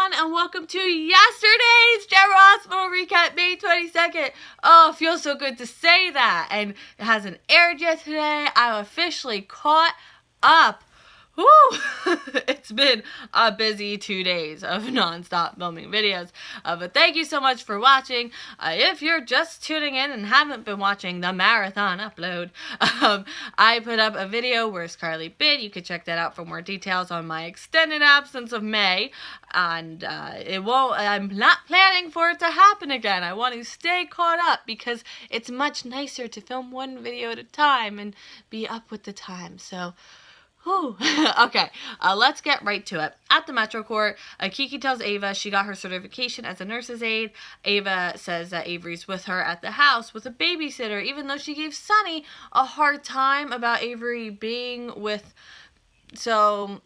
everyone, and welcome to yesterday's General Hospital recap, May 22nd. Oh, it feels so good to say that, and it hasn't aired yet today. I'm officially caught up. Woo! It's been a busy 2 days of non-stop filming videos, but thank you so much for watching. If you're just tuning in and haven't been watching the marathon upload, I put up a video, Where's Carly Been? You can check that out for more details on my extended absence of May, and I'm not planning for it to happen again. I want to stay caught up because it's much nicer to film one video at a time and be up with the time, so... Whew. Okay, let's get right to it. At the Metro Court, Kiki tells Ava she got her certification as a nurse's aide. Ava says that Avery's with her at the house with a babysitter, even though she gave Sunny a hard time about Avery being with... So,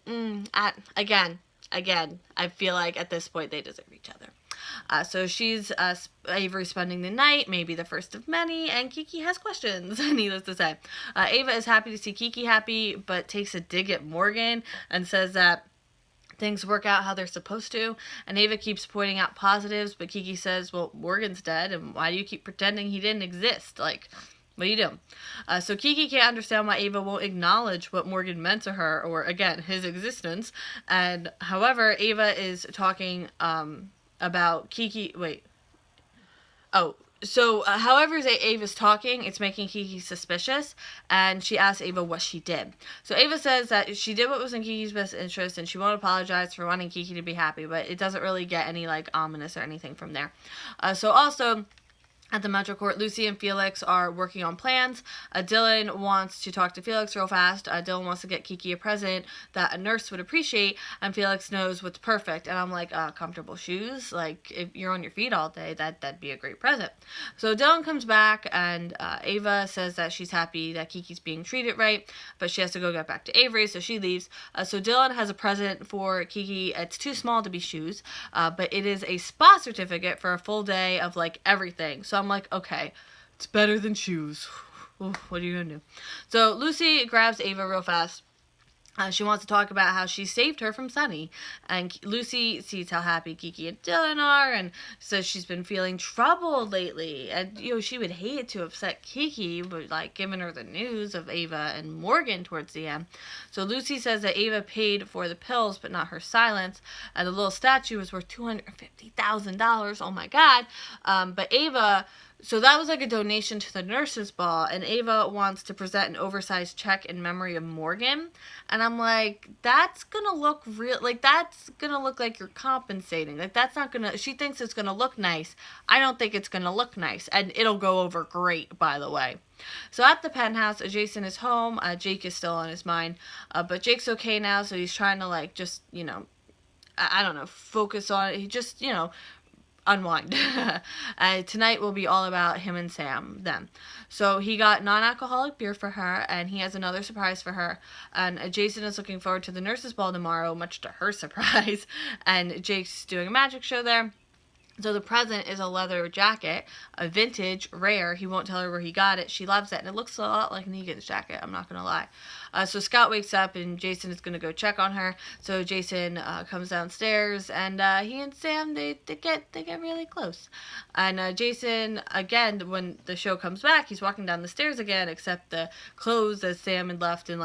again, I feel like at this point they deserve each other. So she's Avery spending the night, maybe the first of many, and Kiki has questions, needless to say. Ava is happy to see Kiki happy, but takes a dig at Morgan and says that things work out how they're supposed to, and Ava keeps pointing out positives, but Kiki says, well, Morgan's dead, and why do you keep pretending he didn't exist? Like, what do you do? So Kiki can't understand why Ava won't acknowledge what Morgan meant to her, or, again, his existence, and, however, Ava is talking, about Kiki, however Ava's talking, it's making Kiki suspicious, and she asks Ava what she did. So Ava says that she did what was in Kiki's best interest, and she won't apologize for wanting Kiki to be happy, but it doesn't really get any, ominous or anything from there. So also... At the Metro Court, Lucy and Felix are working on plans. Dylan wants to talk to Felix real fast. Dylan wants to get Kiki a present that a nurse would appreciate, and Felix knows what's perfect. And I'm like, comfortable shoes? Like, if you're on your feet all day, that'd be a great present. So Dylan comes back, and Ava says that she's happy that Kiki's being treated right, but she has to go get back to Avery, so she leaves. So Dylan has a present for Kiki. It's too small to be shoes, but it is a spa certificate for a full day of, everything. So I'm like, okay, it's better than shoes. Ooh, what are you gonna do? So Lucy grabs Ava real fast. She wants to talk about how she saved her from Sunny. And Lucy sees how happy Kiki and Dylan are and says she's been feeling troubled lately. And, she would hate to upset Kiki, but, giving her the news of Ava and Morgan towards the end. So Lucy says that Ava paid for the pills, but not her silence. And the little statue was worth $250,000. Oh, my God. But Ava... So that was a donation to the nurses' ball, and Ava wants to present an oversized check in memory of Morgan. And I'm like, that's gonna look real, that's gonna look like you're compensating. That's not gonna, she thinks it's gonna look nice. I don't think it's gonna look nice, and it'll go over great, by the way. So at the penthouse, Jason is home. Jake is still on his mind, but Jake's okay now, so he's trying to, just, I don't know, focus on it. He just, unwind. Tonight will be all about him and Sam then. So he got non-alcoholic beer for her, and he has another surprise for her. And Jason is looking forward to the nurses' ball tomorrow, much to her surprise. And Jake's doing a magic show there. So the present is a leather jacket, a vintage, rare. He won't tell her where he got it. She loves it, and it looks a lot like Negan's jacket, I'm not going to lie. So Scott wakes up, and Jason is going to go check on her. So Jason comes downstairs, and he and Sam, they get really close. And Jason, again, when the show comes back, he's walking down the stairs again, except the clothes that Sam had left in,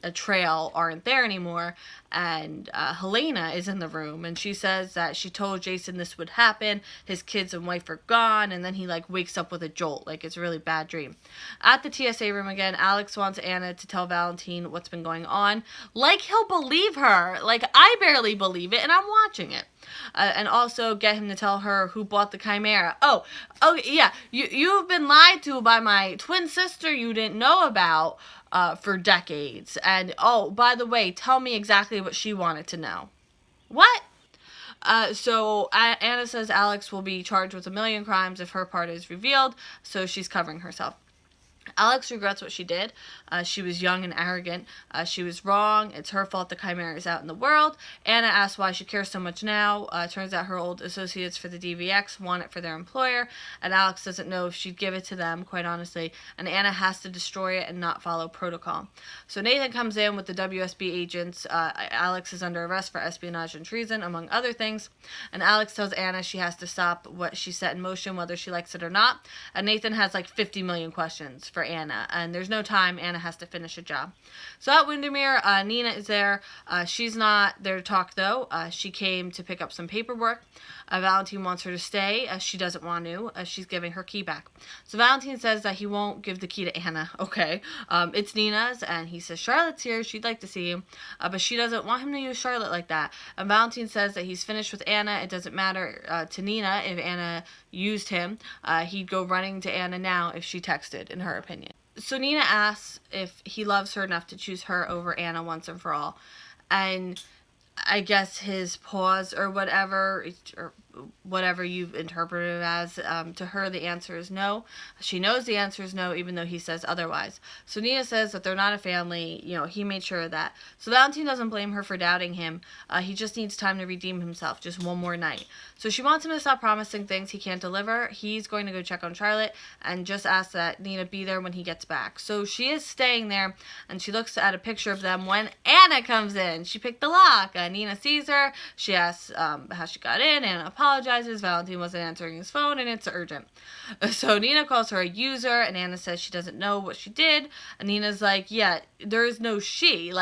a trail aren't there anymore, and Helena is in the room, and she says that she told Jason this would happen, his kids and wife are gone, and then he wakes up with a jolt, it's a really bad dream. At the TSA room again, Alex wants Anna to tell Valentine what's been going on, he'll believe her, I barely believe it, and I'm watching it. And also get him to tell her who bought the Chimera. Oh yeah, you've been lied to by my twin sister you didn't know about for decades. And, oh, by the way, tell me exactly what she wanted to know. What? So Anna says Alex will be charged with 1 million crimes if her part is revealed, so she's covering herself. Alex regrets what she did. She was young and arrogant. She was wrong. It's her fault the Chimera is out in the world. Anna asks why she cares so much now. Turns out her old associates for the DVX want it for their employer, and Alex doesn't know if she'd give it to them, quite honestly, and Anna has to destroy it and not follow protocol. So Nathan comes in with the WSB agents. Alex is under arrest for espionage and treason, among other things, and Alex tells Anna she has to stop what she set in motion, whether she likes it or not, and Nathan has like 50 million questions for Anna, and there's no time. Anna has to finish a job. So at Windermere, Nina is there. She's not there to talk, though. She came to pick up some paperwork. Valentine wants her to stay. She doesn't want to. She's giving her key back. So Valentine says that he won't give the key to Anna. Okay. It's Nina's, and he says, Charlotte's here. She'd like to see you. But she doesn't want him to use Charlotte like that. And Valentine says that he's finished with Anna. It doesn't matter to Nina if Anna used him. He'd go running to Anna now if she texted, in her opinion. So Nina asks if he loves her enough to choose her over Anna once and for all. And I guess his pause or whatever you've interpreted it as, to her the answer is no. She knows the answer is no, even though he says otherwise. So Nina says that they're not a family. He made sure of that. So Valentine doesn't blame her for doubting him. He just needs time to redeem himself, just one more night. So she wants him to stop promising things he can't deliver. He's going to go check on Charlotte and just ask that Nina be there when he gets back. So she is staying there, and she looks at a picture of them when Anna comes in. She picked the lock. Nina sees her. She asks how she got in. Anna apologizes. Valentine wasn't answering his phone, and it's urgent. So Nina calls her a user, and Anna says she doesn't know what she did. And Nina's like, yeah, there is no she.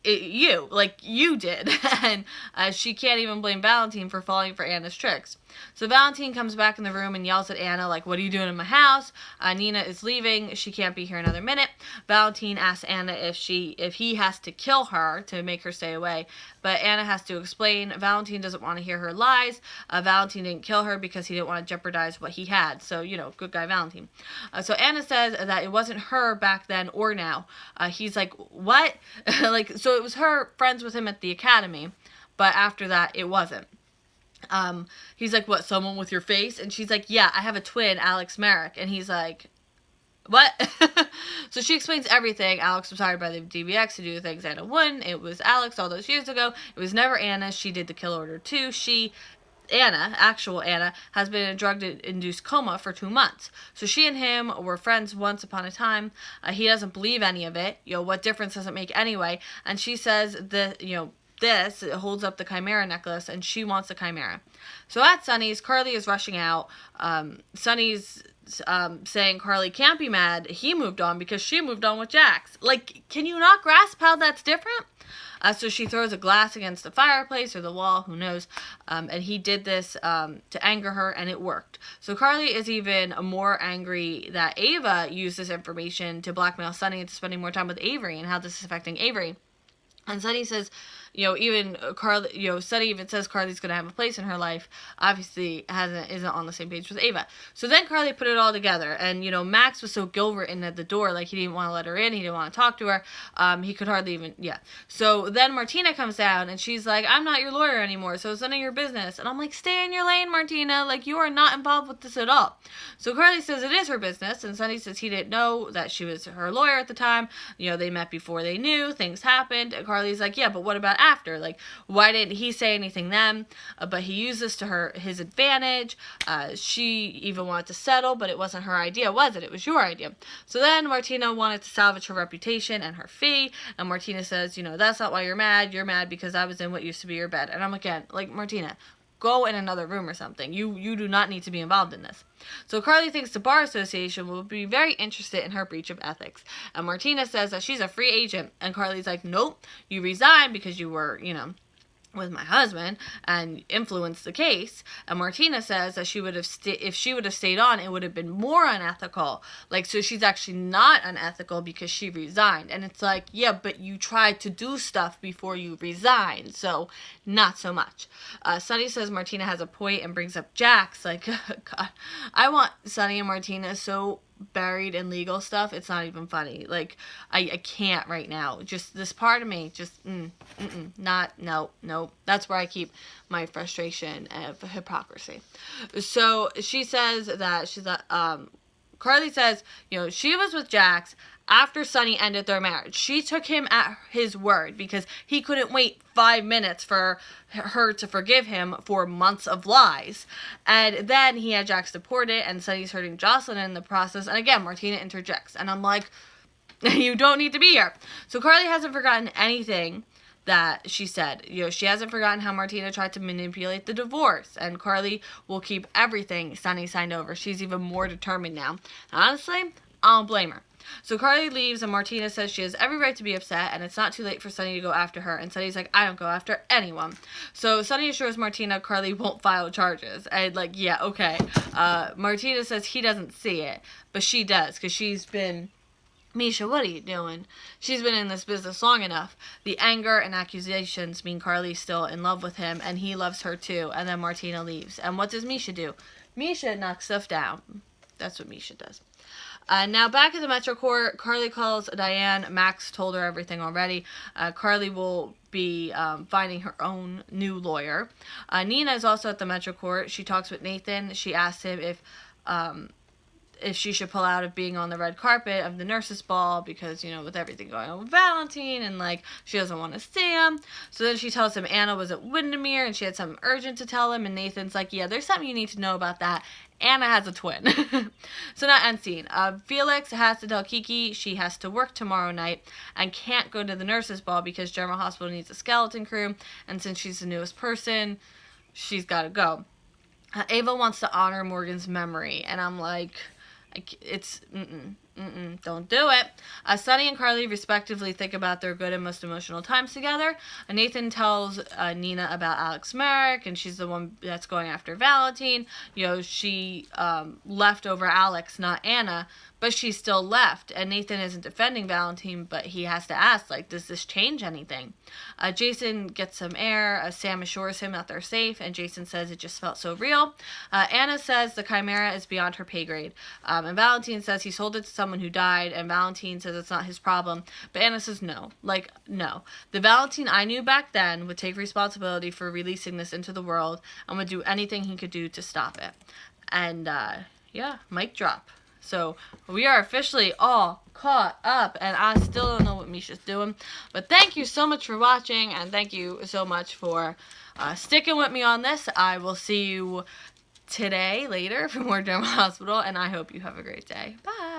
You did. And she can't even blame Valentine for falling for Anna's tricks. So Valentine comes back in the room and yells at Anna, like, what are you doing in my house? Nina is leaving. She can't be here another minute. Valentine asks Anna if he has to kill her to make her stay away. But Anna has to explain. Valentine doesn't want to hear her lies. Valentine didn't kill her because he didn't want to jeopardize what he had. So, good guy Valentine. So Anna says that it wasn't her back then or now. He's like, what? So it was her friends with him at the academy. But after that, it wasn't. He's like, what, someone with your face? And she's like, yeah, I have a twin, Alex Merrick. And he's like, what? So she explains everything. Alex was hired by the DVX to do the things Anna wouldn't. It was Alex all those years ago. It was never Anna. She did the kill order too. Actual Anna, has been in a drug-induced coma for 2 months. So she and him were friends once upon a time. He doesn't believe any of it. What difference does it make anyway? And she says that, this holds up the Chimera necklace, and she wants the Chimera. So at Sunny's, Carly is rushing out. Sunny's saying Carly can't be mad. He moved on because she moved on with Jax. Can you not grasp how that's different? So she throws a glass against the fireplace or the wall, who knows, and he did this to anger her, and it worked. So Carly is even more angry that Ava used this information to blackmail Sunny into spending more time with Avery and how this is affecting Avery. And Sunny says, even Carly, Sunny even says Carly's going to have a place in her life. Obviously, isn't on the same page with Ava. So then Carly put it all together. And, Max was so guilt-ridden at the door. He didn't want to let her in. He didn't want to talk to her. He could hardly even, So then Martina comes down, and she's like, I'm not your lawyer anymore, so it's none of your business. And I'm like, stay in your lane, Martina. You are not involved with this at all. So Carly says it is her business. And Sunny says he didn't know that she was her lawyer at the time. They met before they knew. Things happened. And Carly's like, yeah, but what about after? Why didn't he say anything then? But he used this to his advantage. She even wanted to settle, but it wasn't her idea, was it? It was your idea. So then Martina wanted to salvage her reputation and her fee. And Martina says, that's not why you're mad. You're mad because I was in what used to be your bed. And I'm again, Martina, go in another room or something. You do not need to be involved in this. So Carly thinks the Bar Association will be very interested in her breach of ethics. And Martina says that she's a free agent. And Carly's like, nope, you resigned because you were, with my husband and influenced the case. And Martina says that if she would have stayed on, it would have been more unethical. So she's actually not unethical because she resigned. And it's like, yeah, but you tried to do stuff before you resigned, so not so much. Sunny says Martina has a point and brings up Jax. God, I want Sunny and Martina so buried in legal stuff, it's not even funny. I can't right now. Just this part of me, just no. That's where I keep my frustration of hypocrisy. So she says that Carly says, she was with Jax after Sonny ended their marriage. She took him at his word because he couldn't wait 5 minutes for her to forgive him for months of lies. And then he had Jax deported, and Sonny's hurting Jocelyn in the process. And again, Martina interjects. And I'm like, you don't need to be here. So Carly hasn't forgotten anything that she said. She hasn't forgotten how Martina tried to manipulate the divorce, and Carly will keep everything Sonny signed over. She's even more determined now. And honestly, I don't blame her. So Carly leaves, and Martina says she has every right to be upset, and it's not too late for Sonny to go after her. And Sonny's like, I don't go after anyone. So Sonny assures Martina Carly won't file charges. And yeah, okay. Martina says he doesn't see it, but she does, because she's been... Misha, what are you doing? She's been in this business long enough. The anger and accusations mean Carly's still in love with him, and he loves her too. And then Martina leaves. And what does Misha do? Misha knocks stuff down. That's what Misha does. Now back at the Metro Court, Carly calls Diane. Max told her everything already. Carly will be finding her own new lawyer. Nina is also at the Metro Court. She talks with Nathan. She asks him if she should pull out of being on the red carpet of the nurses' ball because, with everything going on with Valentine and, she doesn't want to see him. So then she tells him Anna was at Windermere and she had something urgent to tell him, and Nathan's like, yeah, there's something you need to know about that. Anna has a twin. So now end scene. Felix has to tell Kiki she has to work tomorrow night and can't go to the nurses' ball because General Hospital needs a skeleton crew, and since she's the newest person, she's got to go. Ava wants to honor Morgan's memory, and I'm like... It's, don't do it. Sonny and Carly respectively think about their good and most emotional times together. Nathan tells Nina about Alex Merrick, and she's the one that's going after Valentine. She left over Alex, not Anna, but she's still left. And Nathan isn't defending Valentine, but he has to ask, does this change anything? Jason gets some air. Sam assures him that they're safe, and Jason says it just felt so real. Anna says the Chimera is beyond her pay grade. And Valentine says he sold it to someone who died, and Valentine says it's not his problem. But Anna says no. No. The Valentine I knew back then would take responsibility for releasing this into the world and would do anything he could do to stop it. And, mic drop. So we are officially all caught up, and I still don't know what Misha's doing. But thank you so much for watching, and thank you so much for sticking with me on this. I will see you later for more General Hospital, and I hope you have a great day. Bye!